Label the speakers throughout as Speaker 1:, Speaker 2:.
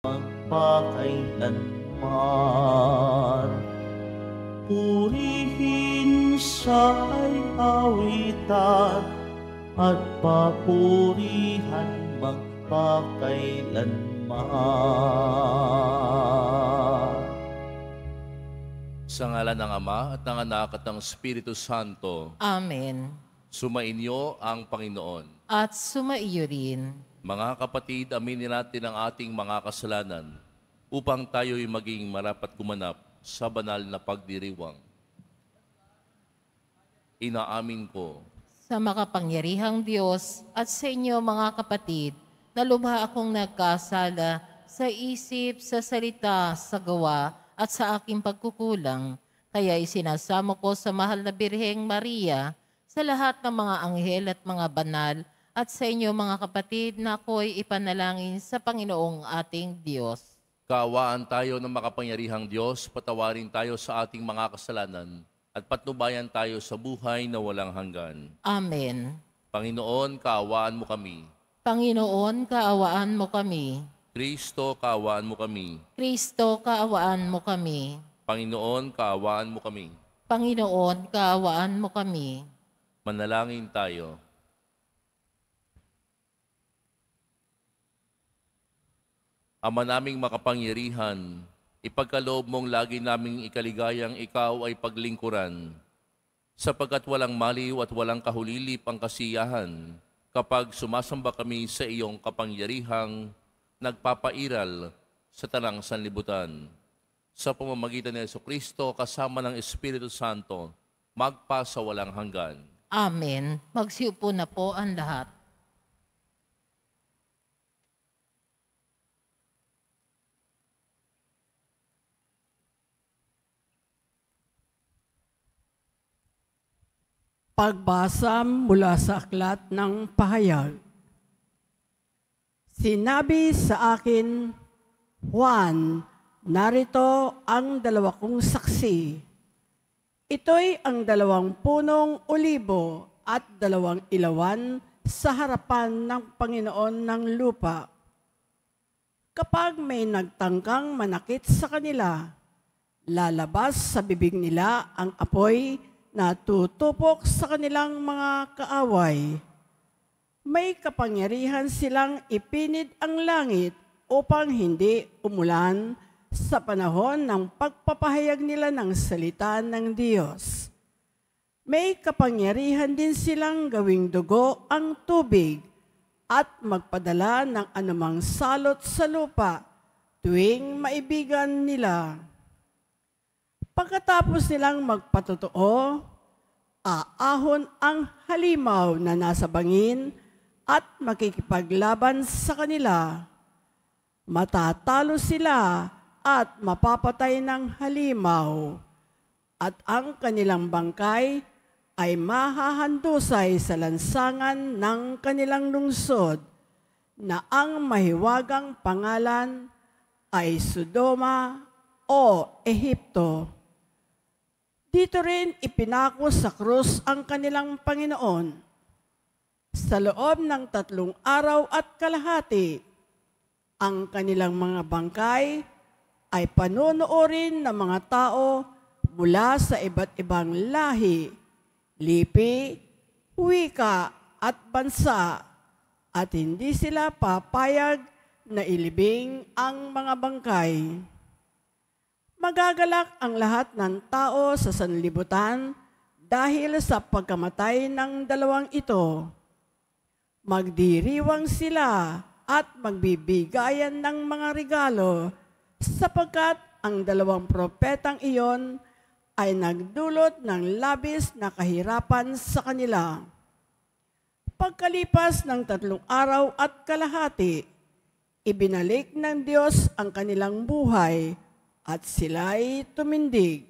Speaker 1: magpakailanman. Purihin siya ay awitan at papurihan magpakailanman.
Speaker 2: Sa ngalan ng Ama at ng Anak at ng Espiritu Santo.
Speaker 3: Amen.
Speaker 2: Sumainyo ang Panginoon.
Speaker 3: At sumaiyo rin.
Speaker 2: Mga kapatid, aminin natin ang ating mga kasalanan upang tayo'y maging marapat gumanap sa banal na pagdiriwang. Inaamin ko
Speaker 3: Sa makapangyarihang Diyos at sa inyo mga kapatid, na lubha akong nagkasala sa isip, sa salita, sa gawa, at sa aking pagkukulang. Kaya isinasamo ko sa mahal na Birheng Maria, sa lahat ng mga anghel at mga banal, at sa inyo mga kapatid na ako'y ipanalangin sa Panginoong ating Diyos.
Speaker 2: kaawaan tayo ng makapangyarihang Diyos, patawarin tayo sa ating mga kasalanan, at patnubayan tayo sa buhay na walang hanggan.
Speaker 3: Amen.
Speaker 2: Panginoon, kaawaan mo kami.
Speaker 3: Panginoon, kaawaan mo kami.
Speaker 2: Kristo, kaawaan mo kami.
Speaker 3: Kristo, kaawaan mo kami.
Speaker 2: Panginoon, kaawaan mo kami.
Speaker 3: Panginoon, kaawaan mo kami.
Speaker 2: Manalangin tayo. Ama naming makapangyarihan, ipagkaloob mong lagi naming ikaligayang ikaw ay paglingkuran, sapagkat walang maliw at walang kahulilip ang kasiyahan kapag sumasamba kami sa iyong kapangyarihang nagpapairal sa tanang sanlibutan. Sa pamamagitan ni Jesucristo kasama ng Espiritu Santo, magpa sa walang hanggan.
Speaker 3: Amen. Magsiupo na po ang lahat.
Speaker 4: Pagbasa mula sa aklat ng pahayag. Sinabi sa akin, Juan, narito ang dalawa kong saksi. Ito'y ang 2 punong olibo at 2 ilawan sa harapan ng Panginoon ng lupa. Kapag may nagtangkang manakit sa kanila, lalabas sa bibig nila ang apoy na tutupok sa kanilang mga kaaway. May kapangyarihan silang ipinid ang langit upang hindi umulan sa panahon ng pagpapahayag nila ng salita ng Diyos. May kapangyarihan din silang gawing dugo ang tubig at magpadala ng anumang salot sa lupa tuwing maibigan nila. Pagkatapos nilang magpatotoo, aahon ang halimaw na nasa bangin at makikipaglaban sa kanila. Matatalo sila at mapapatay ng halimaw, at ang kanilang bangkay ay mahahandusay sa lansangan ng kanilang lungsod, na ang mahiwagang pangalan ay Sodoma o Ehipto. Dito rin ipinako sa krus ang kanilang Panginoon. Sa loob ng 3 araw at kalahati, ang kanilang mga bangkay ay panunuorin ng mga tao mula sa iba't ibang lahi, lipi, wika at bansa, at hindi sila papayag na ilibing ang mga bangkay. Magagalak ang lahat ng tao sa sanlibutan dahil sa pagkamatay ng 2 ito. Magdiriwang sila at magbibigayan ng mga regalo, sapagkat ang 2 propetang iyon ay nagdulot ng labis na kahirapan sa kanila. Pagkalipas ng 3 araw at kalahati, ibinalik ng Diyos ang kanilang buhay at sila'y tumindig.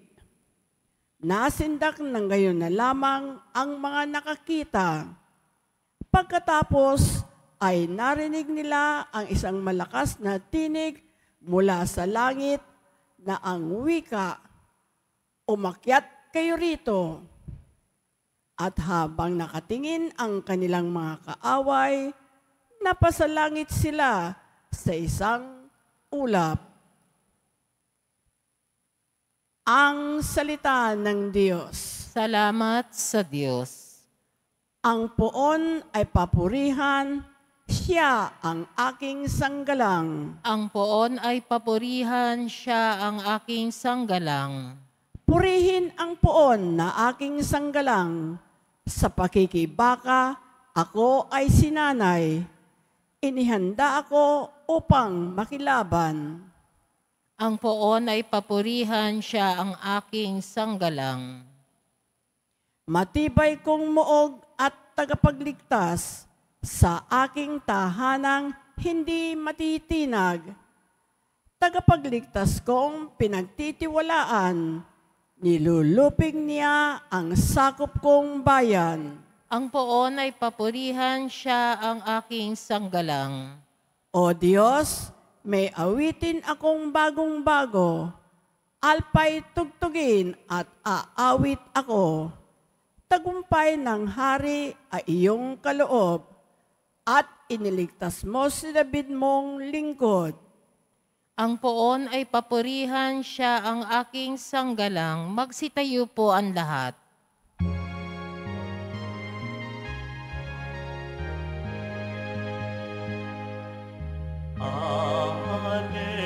Speaker 4: Nasindak ng gayon na lamang ang mga nakakita. Pagkatapos ay narinig nila ang isang malakas na tinig mula sa langit na ang wika, "Umakyat kayo rito." At habang nakatingin ang kanilang mga kaaway, napasalangit sila sa isang ulap. Ang salita ng Diyos.
Speaker 3: Salamat sa Diyos.
Speaker 4: Ang poon ay papurihan, siya ang aking sanggalang.
Speaker 3: Ang poon ay papurihan, siya ang aking sanggalang.
Speaker 4: Purihin ang poon na aking sanggalang. Sa pakikibaka, ako ay sinanay. Inihanda ako upang makilaban.
Speaker 3: Ang poon ay papurihan, siya ang aking sanggalang.
Speaker 4: Matibay kong muog at tagapagligtas, sa aking tahanang hindi matitinag. Tagapagligtas kong pinagtitiwalaan, nilulupig niya ang sakop kong bayan.
Speaker 3: Ang poon ay papurihan, siya ang aking sanggalang.
Speaker 4: O Diyos, may awitin akong bagong-bago, alpay tugtugin at aawit ako. Tagumpay ng hari ay iyong kaloob, at iniligtas mo si David mong lingkod.
Speaker 3: Ang poon ay papurihan, siya ang aking sanggalang. Magsitayo po ang lahat.
Speaker 1: Alleluia,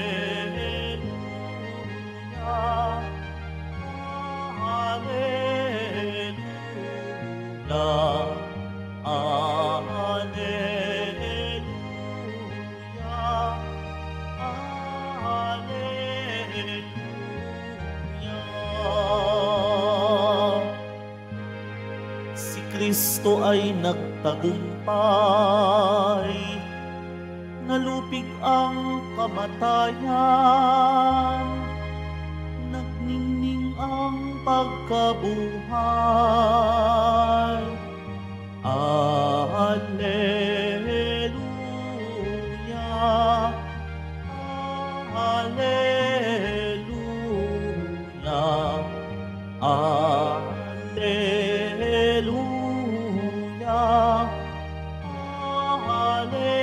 Speaker 1: Alleluia, Alleluia, Alleluia. Si Kristo ay nagtagumpay, nalupig ang kamatayan, nagningning ang pagkabuhay. Alleluia, Alleluia, Alleluia, Alleluia.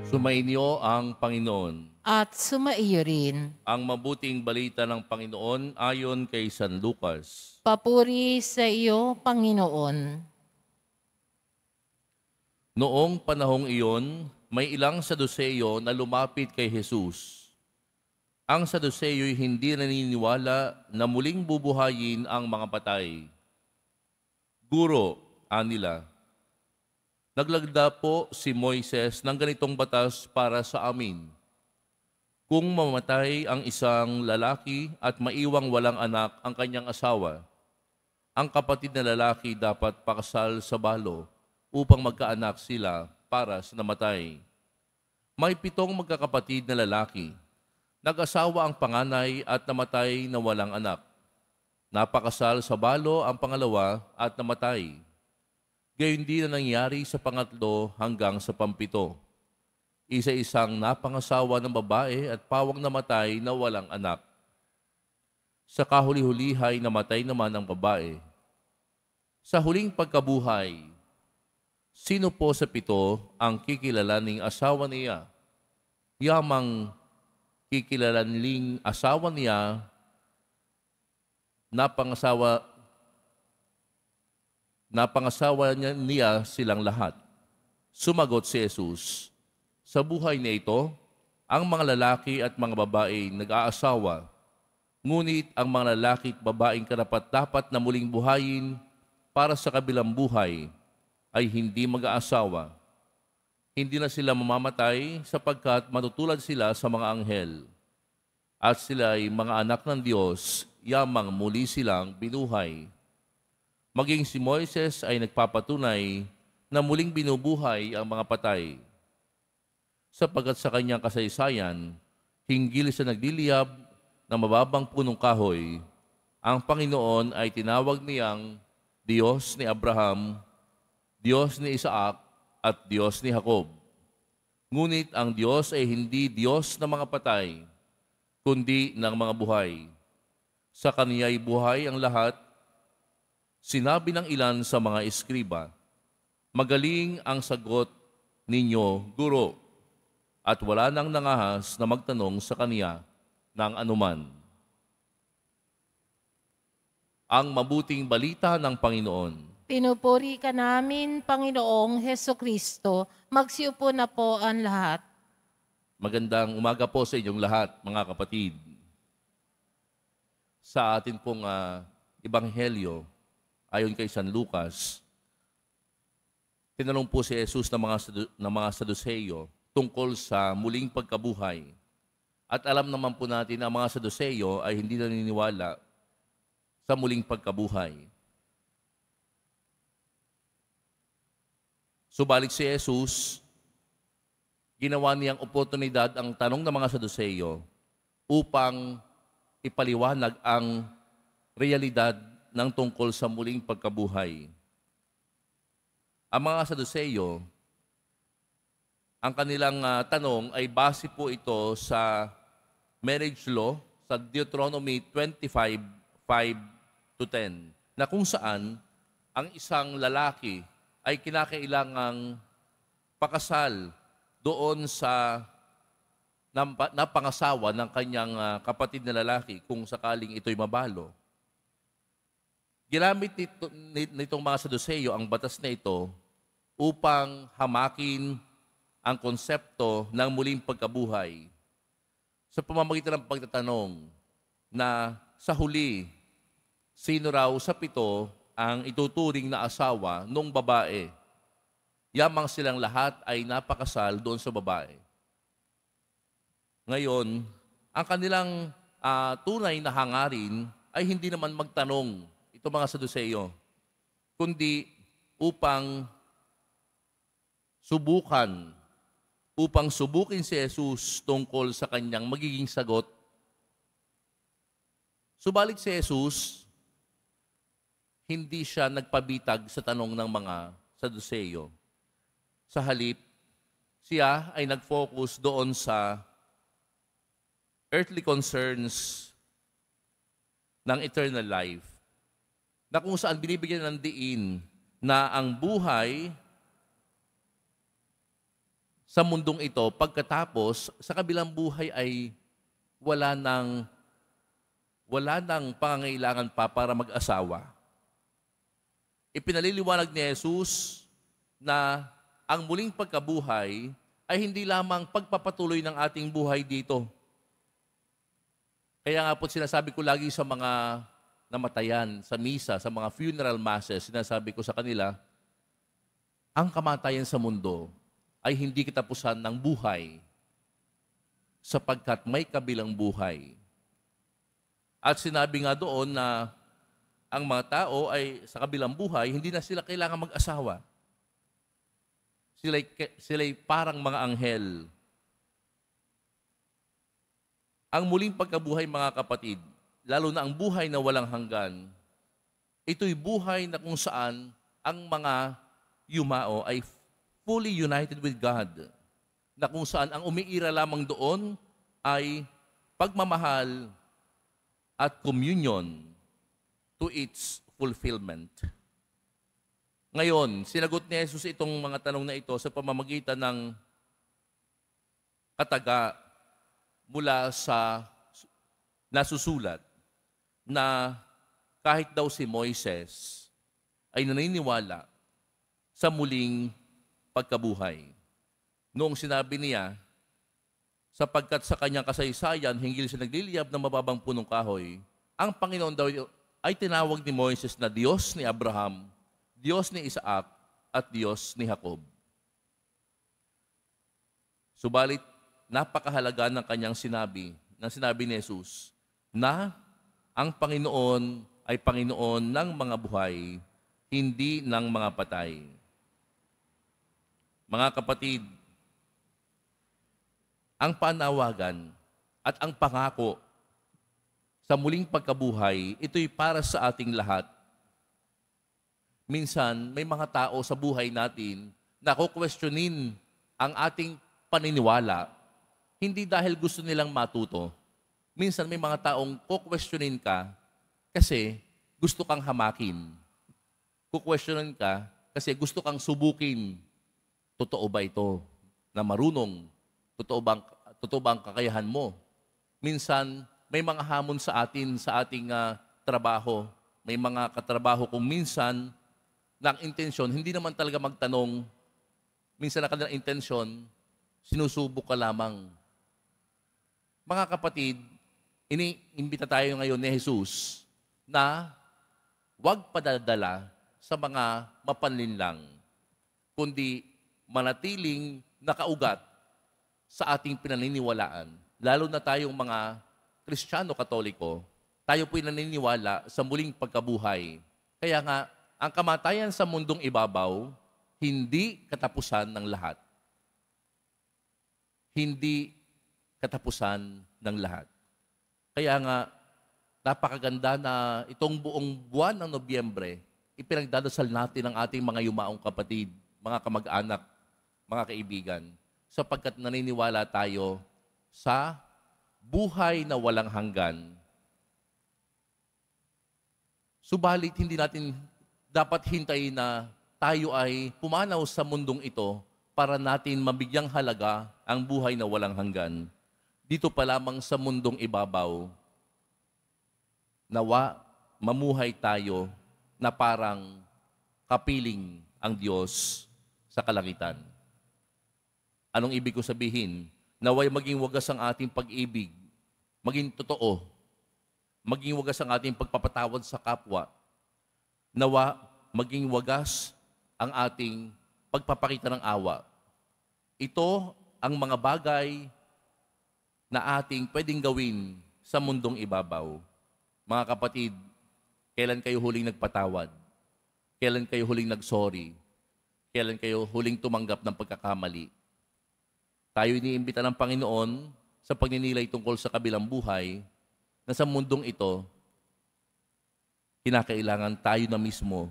Speaker 2: Sumainyo ang Panginoon.
Speaker 3: At sumaiyo rin.
Speaker 2: Ang mabuting balita ng Panginoon ayon kay San Lucas.
Speaker 3: Papuri sa iyo, Panginoon.
Speaker 2: Noong panahong iyon, may ilang Saduseyo na lumapit kay Jesus. Ang Saduseyo'y hindi naniniwala na muling bubuhayin ang mga patay. Guro, anila, naglagda po si Moises ng ganitong batas para sa amin. Kung mamatay ang isang lalaki at maiwang walang anak ang kanyang asawa, ang kapatid na lalaki dapat pakasal sa balo upang magkaanak sila para sa namatay. May 7 magkakapatid na lalaki. Nag-asawa ang panganay at namatay na walang anak. Napakasal sa balo ang pangalawa at namatay. Gayon din na nangyari sa pangatlo hanggang sa pampito. Isa-isang napangasawa ng babae at pawang namatay na walang anak. Sa kahuli-hulihay namatay naman ang babae. Sa huling pagkabuhay, sino po sa 7 ang kikilalaning asawa niya? Yamang kikilalaning asawa niya, napangasawa niya silang lahat. Sumagot si Jesus, sa buhay na ito, ang mga lalaki at mga babae nag-aasawa, ngunit ang mga lalaki at babaeng karapat-dapat na muling buhayin para sa kabilang buhay ay hindi mag-aasawa. Hindi na sila mamamatay sapagkat matutulad sila sa mga anghel. At sila ay mga anak ng Diyos, yamang muli silang binuhay. Maging si Moises ay nagpapatunay na muling binubuhay ang mga patay. Sapagkat sa kanyang kasaysayan, hinggil sa nagliliyab na mababang punong kahoy, ang Panginoon ay tinawag niyang Diyos ni Abraham, Diyos ni Isaac, at Diyos ni Jacob. Ngunit ang Diyos ay hindi Diyos ng mga patay, kundi ng mga buhay. Sa Kaniya'y buhay ang lahat. Sinabi ng ilan sa mga eskriba, Magaling ang sagot ninyo, Guro, at wala nang nangahas na magtanong sa kaniya ng anuman. Ang mabuting balita ng Panginoon.
Speaker 3: Pinupuri ka namin, Panginoong Heso Kristo. Magsiupo na po ang lahat.
Speaker 2: Magandang umaga po sa inyong lahat, mga kapatid. Sa atin pong Ebanghelyo, ayon kay San Lucas, tinanong po si Jesus ng mga Saduseyo tungkol sa muling pagkabuhay. At alam naman po natin na ang mga Saduseyo ay hindi naniniwala sa muling pagkabuhay. Subalit si Jesus, ginawa niyang oportunidad ang tanong ng mga Saduseyo upang ipaliwanag ang realidad ng tungkol sa muling pagkabuhay. Ang mga Saduseyo, ang kanilang tanong ay base po ito sa marriage law sa Deuteronomy 25:5-10, na kung saan ang isang lalaki ay kinakailangang pakasal doon sa napangasawa ng kanyang kapatid na lalaki kung sakaling ito'y mabalo. Ginamit nitong mga Saduseyo ang batas na ito upang hamakin ang konsepto ng muling pagkabuhay sa pamamagitan ng pagtatanong na sa huli, sino raw sa 7 ang ituturing na asawa nung babae? Yamang silang lahat ay napakasal doon sa babae. Ngayon, ang kanilang tunay na hangarin ay hindi naman magtanong, ito mga Saduseyo, kundi upang subukin si Jesus tungkol sa kanyang magiging sagot. Subalit si Jesus, hindi siya nagpabitag sa tanong ng mga Saduseyo. Sa halip, siya ay nag-focus doon sa earthly concerns ng eternal life, na kung saan binibigyan ng diin na ang buhay sa mundong ito, pagkatapos, sa kabilang buhay ay wala nang pangangailangan pa para mag-asawa. Ipinaliliwanag ni Jesus na ang muling pagkabuhay ay hindi lamang pagpapatuloy ng ating buhay dito. Kaya nga po sinasabi ko lagi sa mga namatayan, sa misa, sa mga funeral masses, sinasabi ko sa kanila, ang kamatayan sa mundo ay hindi katapusan ng buhay sapagkat may kabilang buhay. At sinabi nga doon na ang mga tao ay sa kabilang buhay, hindi na sila kailangan mag-asawa. Sila'y parang mga anghel. Ang muling pagkabuhay, mga kapatid, lalo na ang buhay na walang hanggan, ito'y buhay na kung saan ang mga yumao ay fully united with God, na kung saan ang umiira lamang doon ay pagmamahal at communion to its fulfillment. Ngayon, sinagot ni Jesus itong mga tanong na ito sa pamamagitan ng kataga mula sa nasusulat na kahit daw si Moises ay naniniwala sa muling pagkabuhay. Noong sinabi niya, sapagkat sa kanyang kasaysayan, hinggil siya nagliliyab ng mababang punong kahoy, ang Panginoon daw ay tinawag ni Moises na Diyos ni Abraham, Diyos ni Isaac, at Diyos ni Jacob. Subalit, napakahalaga ng kanyang sinabi ni Jesus, na ang Panginoon ay Panginoon ng mga buhay, hindi ng mga patay. Mga kapatid, ang panawagan at ang pangako sa muling pagkabuhay, ito'y para sa ating lahat. Minsan, may mga tao sa buhay natin na kukwestiyonin ang ating paniniwala, hindi dahil gusto nilang matuto. Minsan, may mga taong kukwestiyonin ka kasi gusto kang hamakin. Kukwestiyonin ka Kasi gusto kang subukin. Totoo ba ito na marunong? Totoo ba ang kakayahan mo? Minsan, may mga hamon sa atin sa ating trabaho. May mga katrabaho kung minsan na ang intensyon, hindi naman talaga magtanong. Minsan na kanilang intensyon, sinusubok ka lamang. Mga kapatid, iniimbita tayo ngayon ni Jesus na huwag padadala sa mga mapanlinlang, kundi manatiling nakaugat sa ating pinaniniwalaan. Lalo na tayong mga Kristiyano Katoliko, tayo po'y naniniwala sa muling pagkabuhay. Kaya nga, ang kamatayan sa mundong ibabaw, hindi katapusan ng lahat. Hindi katapusan ng lahat. Kaya nga, napakaganda na itong buong buwan ng Nobyembre, ipinagdadasal natin ang ating mga yumaong kapatid, mga kamag-anak, mga kaibigan, sapagkat naniniwala tayo sa buhay na walang hanggan. Subalit, hindi natin dapat hintayin na tayo ay pumanaw sa mundong ito para natin mabigyang halaga ang buhay na walang hanggan. Dito pa lamang sa mundong ibabaw, nawa mamuhay tayo na parang kapiling ang Diyos sa kalangitan. Anong ibig ko sabihin? Naway maging wagas ang ating pag-ibig, maging totoo, maging wagas ang ating pagpapatawad sa kapwa. Nawa maging wagas ang ating pagpapakita ng awa. Ito ang mga bagay na ating pwedeng gawin sa mundong ibabaw. Mga kapatid, kailan kayo huling nagpatawad? Kailan kayo huling nagsorry? Kailan kayo huling tumanggap ng pagkakamali? Tayo iniimbita ng Panginoon sa pagninilay tungkol sa kabilang buhay na sa mundong ito, kinakailangan tayo na mismo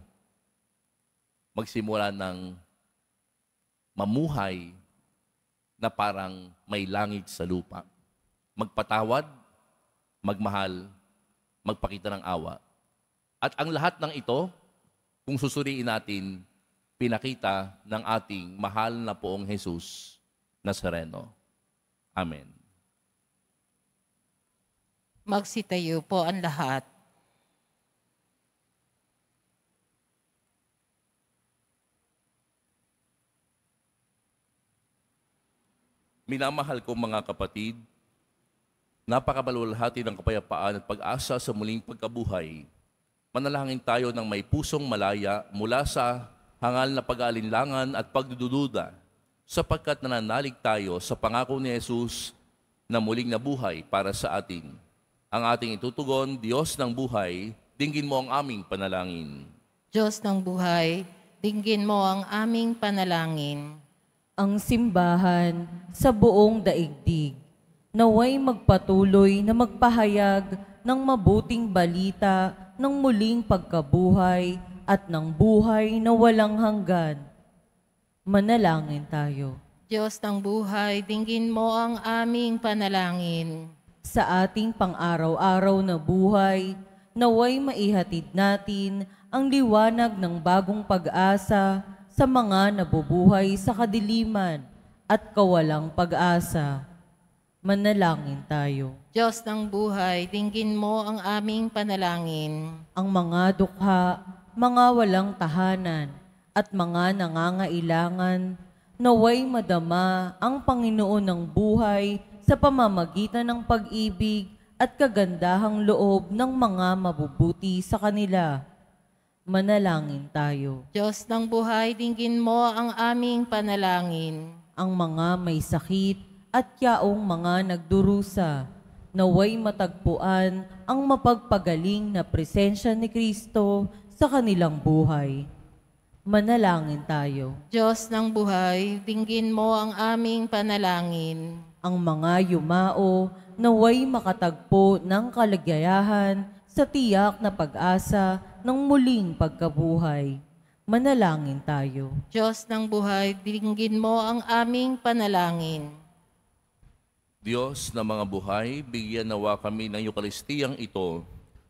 Speaker 2: magsimula ng mamuhay na parang may langit sa lupa. Magpatawad, magmahal, magpakita ng awa. At ang lahat ng ito, kung susuriin natin, pinakita ng ating mahal na poong Jesus Nazareno. Amen.
Speaker 3: Magsitayo po ang lahat.
Speaker 2: Minamahal ko mga kapatid, napakabalwalhati ng kapayapaan at pag-asa sa muling pagkabuhay. Manalangin tayo ng may pusong malaya mula sa hangal na pag-aalinlangan at pagdududa, sapagkat nananalig tayo sa pangako ni Jesus na muling nabuhay para sa atin. Ang ating itutugon, Diyos ng buhay, dinggin mo ang aming panalangin.
Speaker 3: Diyos ng buhay, dinggin mo ang aming panalangin.
Speaker 5: Ang simbahan sa buong daigdig, naway magpatuloy na magpahayag ng mabuting balita ng muling pagkabuhay at ng buhay na walang hanggan. Manalangin tayo.
Speaker 3: Diyos ng buhay, dinggin mo ang aming panalangin.
Speaker 5: Sa ating pang-araw-araw na buhay, naway maihatid natin ang liwanag ng bagong pag-asa sa mga nabubuhay sa kadiliman at kawalang pag-asa. Manalangin tayo.
Speaker 3: Diyos ng buhay, dinggin mo ang aming panalangin.
Speaker 5: Ang mga dukha, mga walang tahanan, at mga nangangailangan, naway madama ang Panginoon ng buhay sa pamamagitan ng pag-ibig at kagandahang loob ng mga mabubuti sa kanila. Manalangin tayo.
Speaker 3: Diyos ng buhay, dinggin mo ang aming panalangin.
Speaker 5: Ang mga may sakit at yaong mga nagdurusa, naway matagpuan ang mapagpagaling na presensya ni Kristo sa kanilang buhay. Manalangin tayo.
Speaker 3: Diyos ng buhay, dinggin mo ang aming panalangin.
Speaker 5: Ang mga yumao naway makatagpo ng kaligayahan sa tiyak na pag-asa ng muling pagkabuhay. Manalangin tayo.
Speaker 3: Diyos ng buhay, dinggin mo ang aming panalangin.
Speaker 2: Diyos na mga buhay, bigyan nawa kami ng Eukaristiyang ito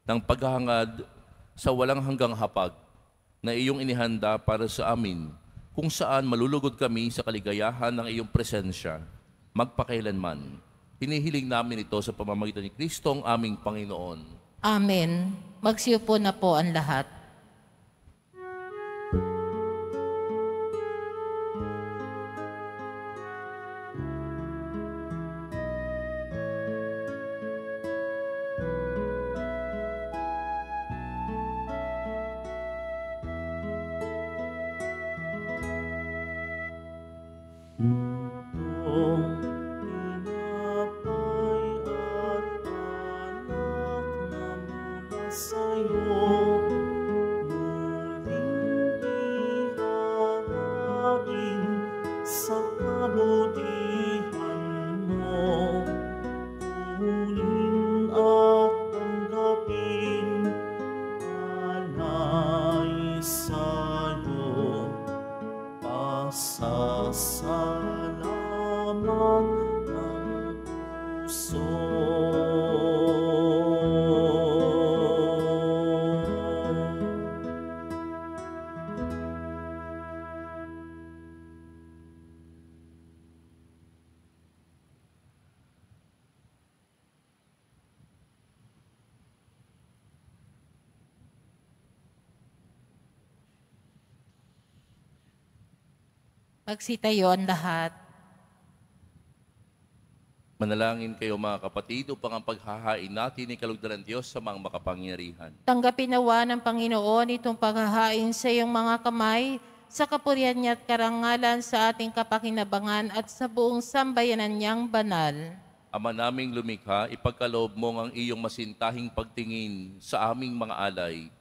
Speaker 2: ng paghahangad sa walang hanggang hapag na iyong inihanda para sa amin, kung saan malulugod kami sa kaligayahan ng iyong presensya, magpakailanman. Hinihiling namin ito sa pamamagitan ni Kristo ang aming Panginoon.
Speaker 3: Amen. Magsiupo na po ang lahat.
Speaker 1: Kung tinapay at anak na mula sa'yo, muling ihahain sa kabutihan mo. Kunin at tanggapin, alay sa'yo. Pasasalamat ng puso.
Speaker 3: Magsitayo ang lahat.
Speaker 2: Manalangin kayo mga kapatid upang ang paghahain natin ay kalugdan ng Diyos sa mga makapangyarihan.
Speaker 3: Tanggapin nawa ng Panginoon itong paghahain sa iyong mga kamay, sa kapurihan niya at karangalan sa ating kapakinabangan at sa buong sambayanan niyang banal.
Speaker 2: Ama naming lumikha, ipagkaloob mo ang iyong masintahing pagtingin sa aming mga alay,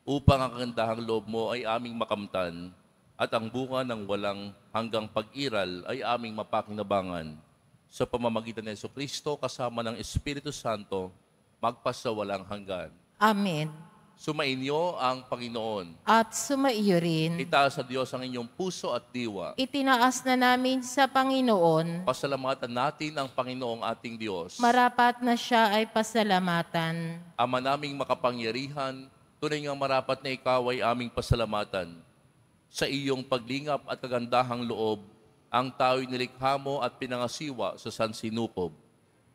Speaker 2: upang ang kagandahang loob mo ay aming makamtan, at ang bunga ng walang hanggang pag-iral ay aming mapakinabangan. Sa pamamagitan ni Jesucristo kasama ng Espiritu Santo, magpasawalang hanggan.
Speaker 3: Amen.
Speaker 2: Sumainyo ang Panginoon.
Speaker 3: At sumaiyo rin.
Speaker 2: Itaas sa Diyos ang inyong puso at diwa.
Speaker 3: Itinaas na namin sa Panginoon.
Speaker 2: Pasalamatan natin ang Panginoong ating Diyos.
Speaker 3: Marapat na siya ay pasalamatan.
Speaker 2: Ama naming makapangyarihan, tunay ngang marapat na ikaw ay aming pasalamatan. Sa iyong paglingap at kagandahang loob, ang tao'y nilikha mo at pinangasiwa sa sansinukob.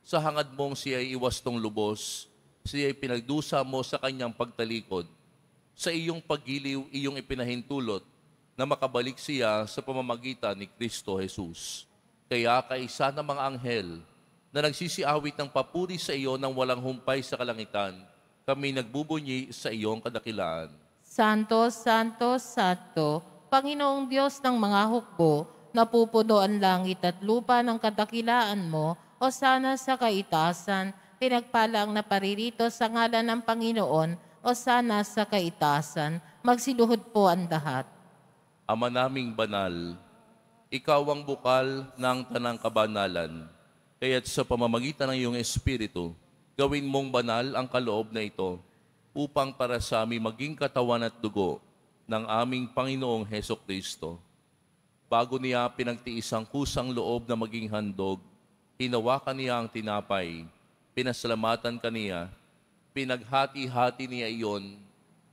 Speaker 2: Sa hangad mong siya ay iwastong lubos, siya ay pinagdusa mo sa kanyang pagtalikod. Sa iyong paggiliw, iyong ipinahintulot na makabalik siya sa pamamagitan ni Kristo Jesus. Kaya kaisa ng mga anghel na nagsisiawit ng papuri sa iyo nang walang humpay sa kalangitan, kami nagbubunyi sa iyong kadakilaan.
Speaker 3: Santo, Santo, Santo, Panginoong Diyos ng mga hukbo, napupuno ang langit at lupa ng kadakilaan mo, o sana sa kaitasan, pinagpala ang naparirito sa ngalan ng Panginoon, o sana sa kaitasan, magsiluhod po ang lahat.
Speaker 2: Ama naming banal, ikaw ang bukal ng tanang kabanalan, kaya't sa pamamagitan ng iyong Espiritu, gawin mong banal ang kaloob na ito, upang para sa amin maging katawan at dugo ng aming Panginoong Hesukristo. Bago niya pinagtiis ang kusang loob na maging handog, hinawakan niya ang tinapay, pinasalamatan kaniya, pinaghati-hati niya iyon,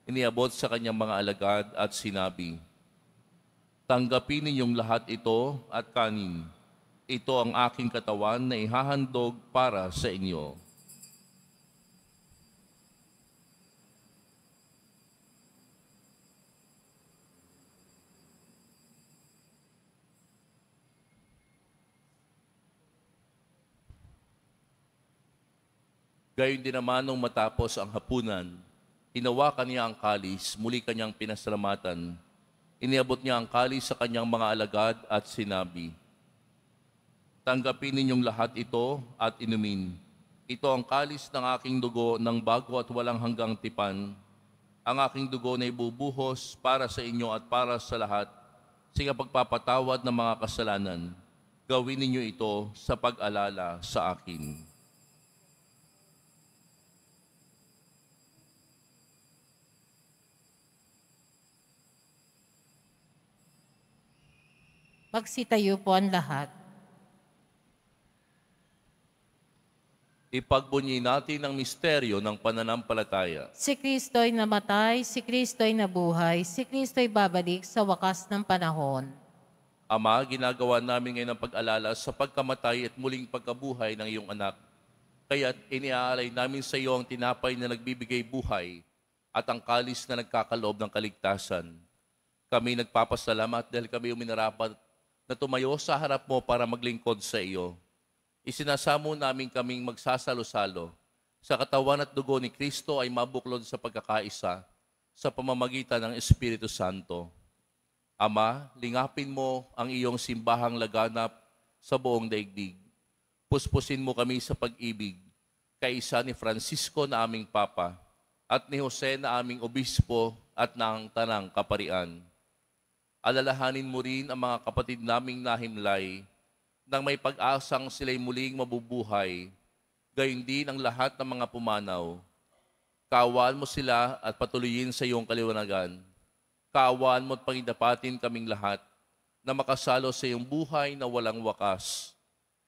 Speaker 2: iniabot sa kanyang mga alagad at sinabi, "Tanggapin ninyong lahat ito at kanin. Ito ang aking katawan na ihahandog para sa inyo." Gayon din naman nung matapos ang hapunan, hinawakan niya ang kalis, muli kanyang pinasalamatan. Iniabot niya ang kalis sa kanyang mga alagad at sinabi, "Tanggapin ninyong lahat ito at inumin. Ito ang kalis ng aking dugo ng bago at walang hanggang tipan. Ang aking dugo na ibubuhos para sa inyo at para sa lahat sa pagpapatawad ng mga kasalanan. Gawin ninyo ito sa pag-alala sa akin."
Speaker 3: Magsitayo po ang lahat.
Speaker 2: Ipagbunyi natin ang misteryo ng pananampalataya.
Speaker 3: Si Kristo'y namatay, si Kristo'y nabuhay, si Kristo'y babalik sa wakas ng panahon.
Speaker 2: Ama, ginagawa namin ngayon ang pag-alala sa pagkamatay at muling pagkabuhay ng iyong anak. Kaya't iniaalay namin sa iyo ang tinapay na nagbibigay buhay at ang kalis na nagkakaloob ng kaligtasan. Kami nagpapasalamat dahil kami uminarapat na tumayo sa harap mo para maglingkod sa iyo. Isinasamo namin kaming magsasalo-salo sa katawan at dugo ni Kristo ay mabuklod sa pagkakaisa sa pamamagitan ng Espiritu Santo. Ama, lingapin mo ang iyong simbahang laganap sa buong daigdig. Puspusin mo kami sa pag-ibig, kaisa ni Francisco na aming Papa at ni Jose na aming Obispo at ng Tanang Kaparian. Alalahanin mo rin ang mga kapatid naming nahimlay nang may pag-asang sila'y muling mabubuhay, gayon din ang lahat ng mga pumanaw. Kaawaan mo sila at patuloyin sa iyong kaliwanagan. Kaawaan mo at pangidapatin kaming lahat na makasalo sa iyong buhay na walang wakas.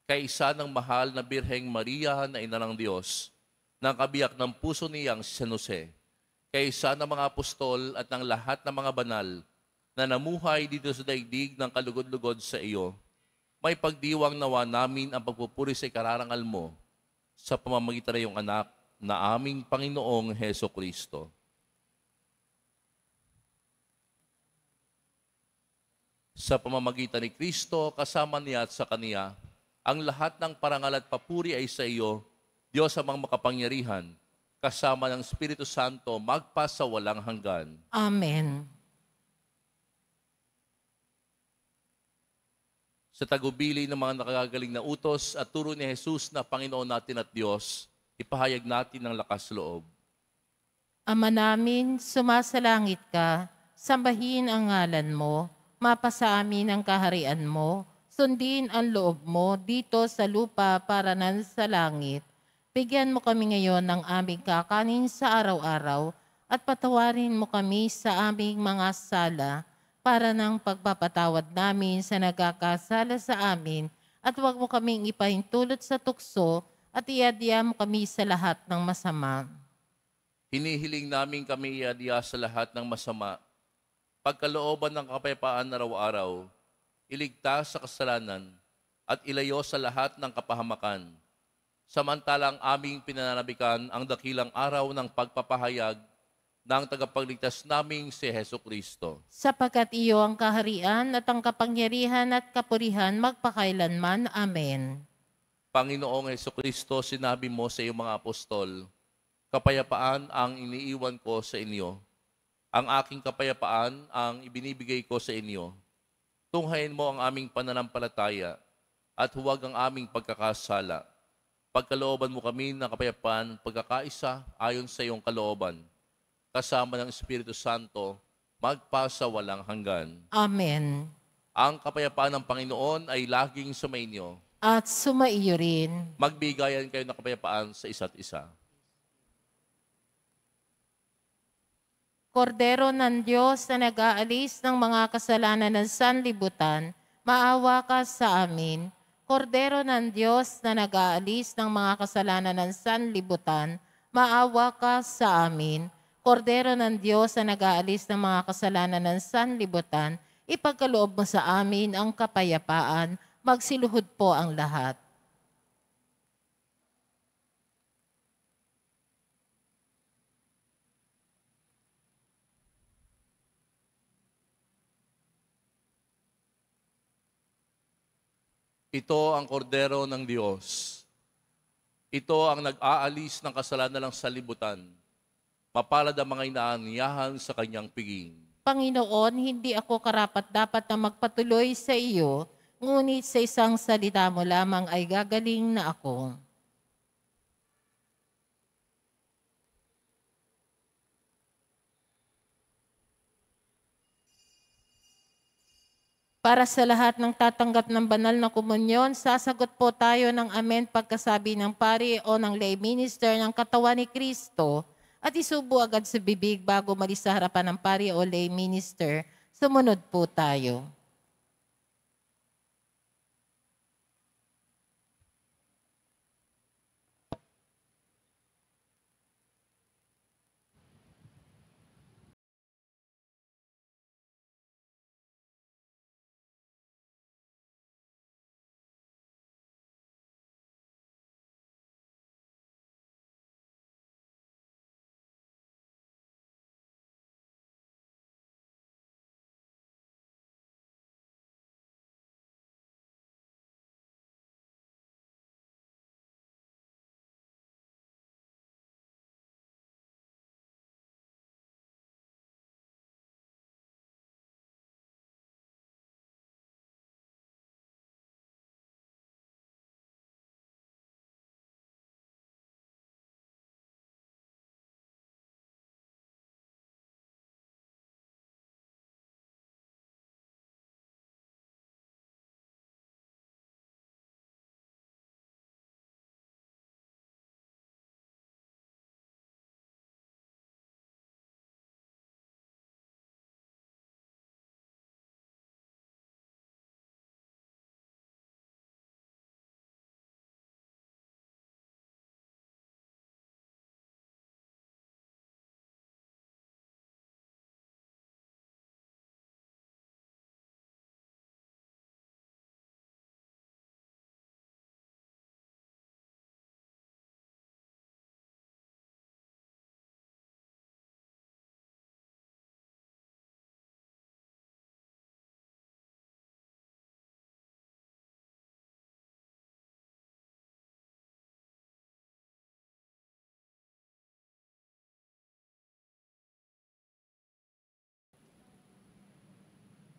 Speaker 2: Kaisa ng mahal na Birheng Maria na Ina ng Diyos, ng kabiyak ng puso niyang si San Jose, kaisa ng mga apostol at ng lahat ng mga banal na namuhay dito sa daigdig ng kalugod-lugod sa iyo, may pagdiwang nawa namin ang pagpupuri sa ikararangal mo sa pamamagitan ng iyong anak na aming Panginoong Heso Kristo. Sa pamamagitan ni Kristo, kasama niya at sa Kaniya, ang lahat ng parangal at papuri ay sa iyo, Diyos amang makapangyarihan, kasama ng Espiritu Santo, magpa sa walang hanggan.
Speaker 3: Amen.
Speaker 2: Sa tagubili ng mga nakagagaling na utos at turo ni Jesus na Panginoon natin at Diyos, ipahayag natin ng lakas loob.
Speaker 3: Ama namin, sumasalangit ka, sambahin ang ngalan mo, mapasa amin ang kaharian mo, sundin ang loob mo dito sa lupa para nan sa langit. Bigyan mo kami ngayon ng aming kakanin sa araw-araw at patawarin mo kami sa aming mga sala para ng pagpapatawad namin sa nagkakasala sa amin at huwag mo kaming ipahintulot sa tukso at iadya mo kami sa lahat ng masama.
Speaker 2: Hinihiling namin kami iadya sa lahat ng masama, pagkalooban ng kapayapaan araw-araw, iligtas sa kasalanan at ilayo sa lahat ng kapahamakan. Samantalang aming pinananabikan ang dakilang araw ng pagpapahayag ng tagapagligtas naming si Heso Kristo.
Speaker 3: Sapagkat iyo ang kaharian at ang kapangyarihan at kapurihan magpakailanman. Amen.
Speaker 2: Panginoong Heso Kristo, sinabi mo sa iyong mga apostol, kapayapaan ang iniiwan ko sa inyo. Ang aking kapayapaan ang ibinibigay ko sa inyo. Tunghayin mo ang aming pananampalataya at huwag ang aming pagkakasala. Pagkalooban mo kami ng kapayapaan, pagkakaisa ayon sa iyong kalooban. Kasama ng Espiritu Santo, magpasa walang hanggan.
Speaker 3: Amen.
Speaker 2: Ang kapayapaan ng Panginoon ay laging sumainyo.
Speaker 3: At sumaiyo rin.
Speaker 2: Magbigayan kayo ng kapayapaan sa isa't isa.
Speaker 3: Kordero ng Diyos na nag-aalis ng mga kasalanan ng sanlibutan, maawa ka sa amin. Kordero ng Diyos na nag-aalis ng mga kasalanan ng sanlibutan, maawa ka sa amin. Kordero ng Diyos na nag-aalis ng mga kasalanan ng sanlibutan, ipagkaloob mo sa amin ang kapayapaan, magsiluhod po ang lahat.
Speaker 2: Ito ang kordero ng Diyos. Ito ang nag-aalis ng kasalanan ng sanlibutan. Mapalad ang mga inaanyahan sa kanyang piging.
Speaker 3: Panginoon, hindi ako karapat-dapat na magpatuloy sa iyo, ngunit sa isang salita mo lamang ay gagaling na ako. Para sa lahat ng tatanggap ng banal na komunyon, sasagot po tayo ng amen pagkasabi ng pari o ng lay minister ng katawan ni Kristo at isubo agad sa bibig bago malis sa harapan ng pari o lay minister. Sumunod po tayo.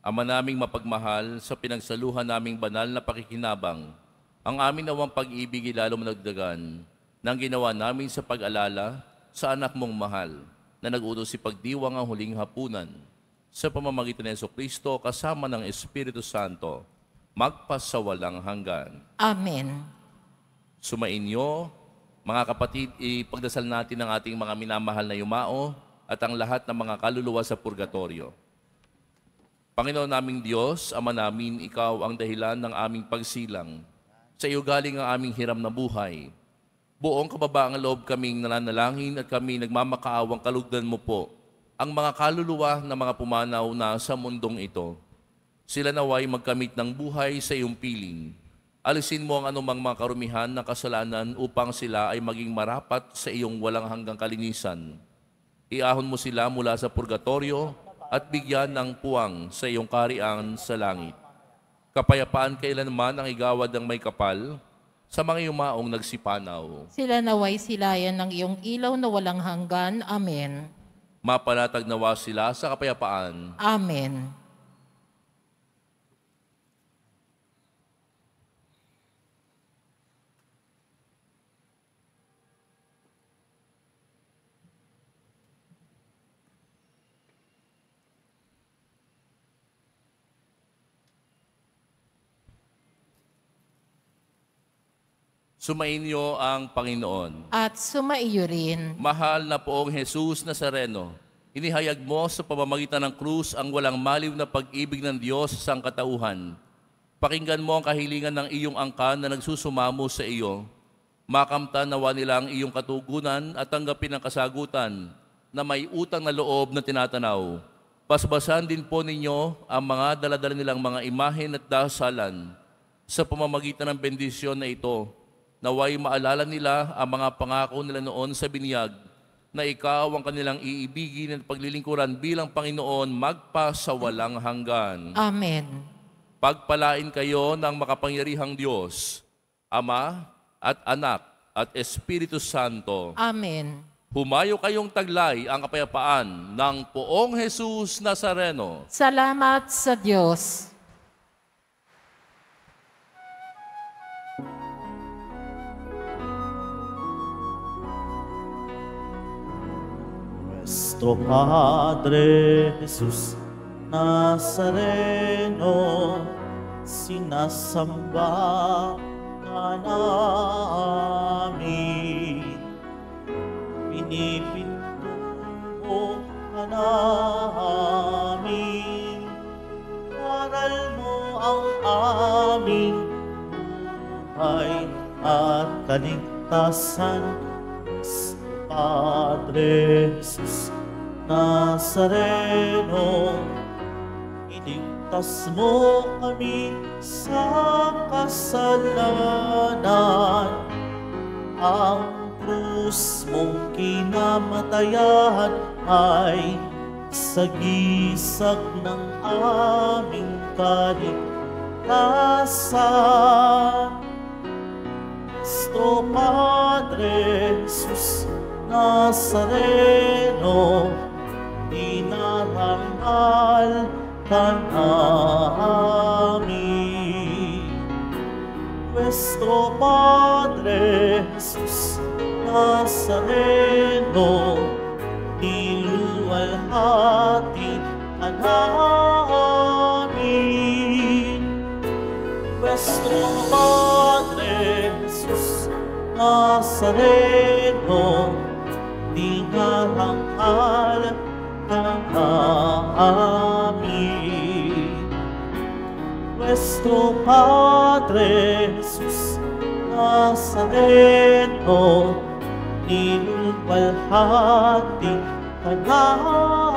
Speaker 2: Ama naming mapagmahal, sa pinagsaluhan naming banal na pakikinabang, ang amin nawang pag-ibig lalo managdagan ng ginawa namin sa pag-alala sa anak mong mahal na nag-utos si pagdiwang ang huling hapunan sa pamamagitan ni Jesucristo kasama ng Espiritu Santo, magpasawalang hanggan.
Speaker 3: Amen.
Speaker 2: Sumainyo, mga kapatid, ipagdasal natin ang ating mga minamahal na yumao at ang lahat ng mga kaluluwa sa purgatorio. Panginoon naming Diyos, Ama namin, Ikaw ang dahilan ng aming pagsilang. Sa iyo galing ang aming hiram na buhay. Buong kababaang loob kaming nananalangin at kami nagmamakaawang kalugdan mo po ang mga kaluluwa na mga pumanaw na sa mundong ito. Sila naway magkamit ng buhay sa iyong piling. Alisin mo ang anumang mga karumihan na kasalanan upang sila ay maging marapat sa iyong walang hanggang kalinisan. Iahon mo sila mula sa purgatorio at bigyan ng puwang sa iyong kaharian sa langit. Kapayapaan kailanman ang igawad ng may kapal sa mga yumaong nagsipanaw.
Speaker 3: Sila naway silayan ng iyong ilaw na walang hanggan. Amen.
Speaker 2: Mapanatag nawa sila sa kapayapaan.
Speaker 3: Amen.
Speaker 2: Sumainyo ang Panginoon.
Speaker 3: At sumaiyo rin.
Speaker 2: Mahal na poong Jesus Nazareno, inihayag mo sa pamamagitan ng krus ang walang maliw na pag-ibig ng Diyos sa sangkatauhan. Pakinggan mo ang kahilingan ng iyong angkan na nagsusumamo sa iyo. Makamtan nawa nila ang iyong katugunan at tanggapin ang kasagutan na may utang na loob na tinatanaw. Basbasan din po ninyo ang mga daladala nilang mga imahen at dasalan sa pamamagitan ng bendisyon na ito. Naway maalala nila ang mga pangako nila noon sa binyag na ikaw ang kanilang iibigin at paglilingkuran bilang Panginoon magpasawalang hanggan.
Speaker 3: Amen.
Speaker 2: Pagpalain kayo ng makapangyarihang Diyos, Ama at Anak at Espiritu Santo.
Speaker 3: Amen.
Speaker 2: Humayo kayong taglay ang kapayapaan ng poong Jesus Nazareno.
Speaker 3: Salamat sa Diyos.
Speaker 1: Nuestro Padre Jesus Nazareno, sinasamba ka namin. Pinipintuho ka namin. Aral mo ang aming buhay at kaligtasan. Padre Jesus Nazareno, iligtas mo kami sa kasalanan. Ang krus mong kinamatayan ay sagisag ng aming kaligtasan. Nuestro Padre Jesus Nazareno, dinarangal ka namin. Nuestro Padre Jesus Nazareno, niluwalhati ka namin. Nuestro Padre Jesus Nazareno, dinarangkal ka namin. Nuestro Padre Jesus Nazareno, niluwalhati ka namin.